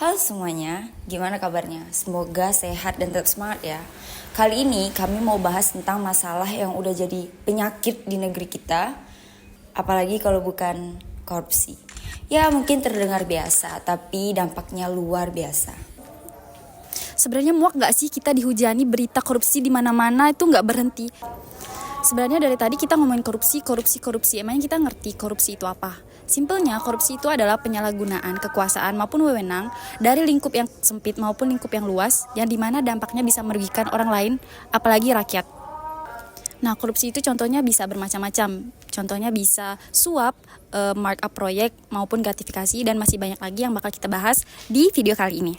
Halo semuanya, gimana kabarnya? Semoga sehat dan tetap semangat ya. Kali ini kami mau bahas tentang masalah yang udah jadi penyakit di negeri kita, apalagi kalau bukan korupsi. Ya mungkin terdengar biasa, tapi dampaknya luar biasa. Sebenarnya muak gak sih kita dihujani berita korupsi di mana-mana itu gak berhenti. Sebenarnya dari tadi kita ngomongin korupsi. Emangnya kita ngerti korupsi itu apa? Simpelnya, korupsi itu adalah penyalahgunaan kekuasaan maupun wewenang dari lingkup yang sempit maupun lingkup yang luas, yang dimana dampaknya bisa merugikan orang lain, apalagi rakyat. Nah, korupsi itu contohnya bisa bermacam-macam. Contohnya bisa suap, markup proyek, maupun gratifikasi, dan masih banyak lagi yang bakal kita bahas di video kali ini.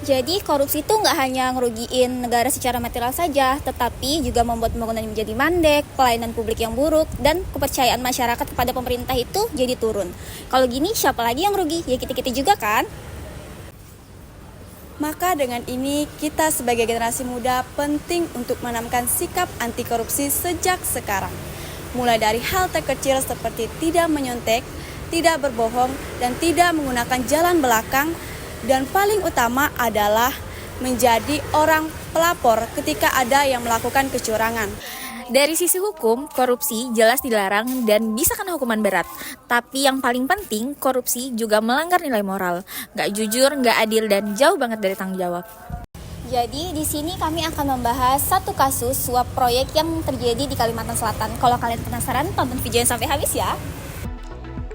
Jadi korupsi itu nggak hanya ngerugiin negara secara material saja, tetapi juga membuat pembangunan menjadi mandek, pelayanan publik yang buruk, dan kepercayaan masyarakat kepada pemerintah itu jadi turun. Kalau gini siapa lagi yang rugi? Ya kita-kita juga kan? Maka dengan ini kita sebagai generasi muda penting untuk menanamkan sikap anti korupsi sejak sekarang. Mulai dari hal terkecil seperti tidak menyontek, tidak berbohong, dan tidak menggunakan jalan belakang. Dan paling utama adalah menjadi orang pelapor ketika ada yang melakukan kecurangan. Dari sisi hukum, korupsi jelas dilarang dan bisa kena hukuman berat. Tapi yang paling penting, korupsi juga melanggar nilai moral. Nggak jujur, nggak adil, dan jauh banget dari tanggung jawab. Jadi di sini kami akan membahas satu kasus suap proyek yang terjadi di Kalimantan Selatan. Kalau kalian penasaran, tonton videonya sampai habis ya.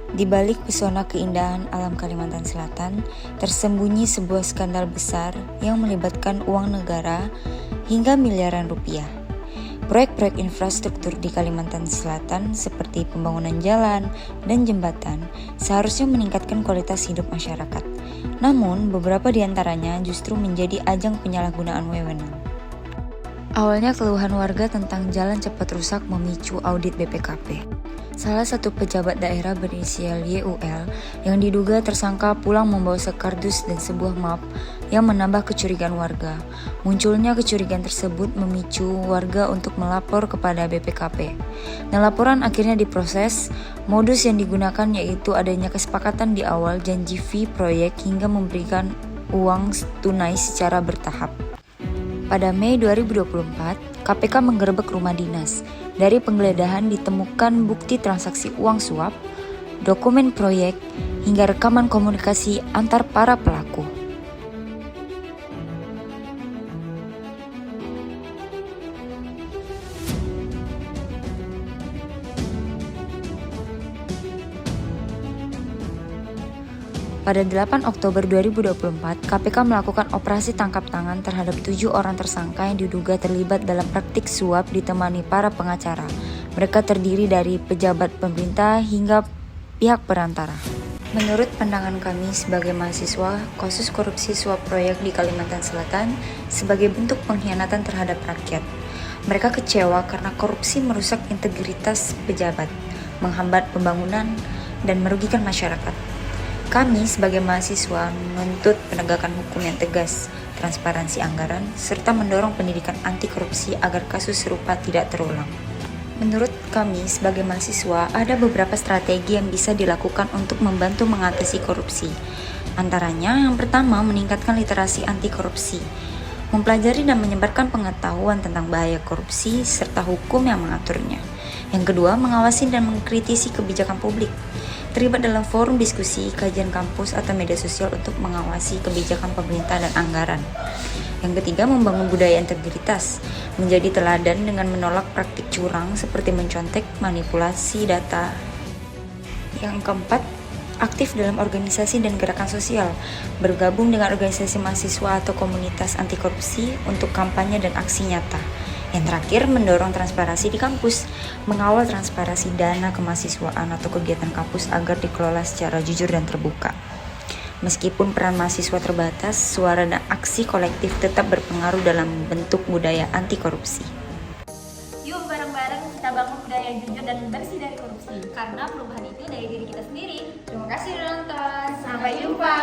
Di balik pesona keindahan alam Kalimantan Selatan, tersembunyi sebuah skandal besar yang melibatkan uang negara hingga miliaran rupiah. Proyek-proyek infrastruktur di Kalimantan Selatan seperti pembangunan jalan dan jembatan seharusnya meningkatkan kualitas hidup masyarakat. Namun, beberapa di antaranya justru menjadi ajang penyalahgunaan wewenang. Awalnya keluhan warga tentang jalan cepat rusak memicu audit BPKP. Salah satu pejabat daerah berinisial YUL yang diduga tersangka pulang membawa sekardus dan sebuah map yang menambah kecurigaan warga. Munculnya kecurigaan tersebut memicu warga untuk melapor kepada BPKP. Dan laporan akhirnya diproses. Modus yang digunakan yaitu adanya kesepakatan di awal janji fee proyek hingga memberikan uang tunai secara bertahap. Pada Mei 2024, KPK menggerebek rumah dinas. Dari penggeledahan ditemukan bukti transaksi uang suap, dokumen proyek, hingga rekaman komunikasi antar para pelaku. Pada 8 Oktober 2024, KPK melakukan operasi tangkap tangan terhadap 7 orang tersangka yang diduga terlibat dalam praktik suap ditemani para pengacara. Mereka terdiri dari pejabat pemerintah hingga pihak perantara. Menurut pandangan kami sebagai mahasiswa, kasus korupsi suap proyek di Kalimantan Selatan sebagai bentuk pengkhianatan terhadap rakyat. Mereka kecewa karena korupsi merusak integritas pejabat, menghambat pembangunan, dan merugikan masyarakat. Kami sebagai mahasiswa menuntut penegakan hukum yang tegas, transparansi anggaran, serta mendorong pendidikan anti korupsi agar kasus serupa tidak terulang. Menurut kami sebagai mahasiswa, ada beberapa strategi yang bisa dilakukan untuk membantu mengatasi korupsi. Antaranya, yang pertama, meningkatkan literasi anti korupsi, mempelajari dan menyebarkan pengetahuan tentang bahaya korupsi serta hukum yang mengaturnya. Yang kedua, mengawasi dan mengkritisi kebijakan publik. Terlibat dalam forum diskusi, kajian kampus, atau media sosial untuk mengawasi kebijakan pemerintah dan anggaran. Yang ketiga, membangun budaya integritas, menjadi teladan dengan menolak praktik curang seperti mencontek, manipulasi data. Yang keempat, aktif dalam organisasi dan gerakan sosial, bergabung dengan organisasi mahasiswa atau komunitas anti korupsi untuk kampanye dan aksi nyata. Yang terakhir, mendorong transparansi di kampus, mengawal transparansi dana kemahasiswaan atau kegiatan kampus agar dikelola secara jujur dan terbuka. Meskipun peran mahasiswa terbatas, suara dan aksi kolektif tetap berpengaruh dalam bentuk budaya anti korupsi. Yuk bareng-bareng kita bangun budaya jujur dan bersih dari korupsi. Karena perubahan itu dari diri kita sendiri. Terima kasih udah nonton. Sampai jumpa.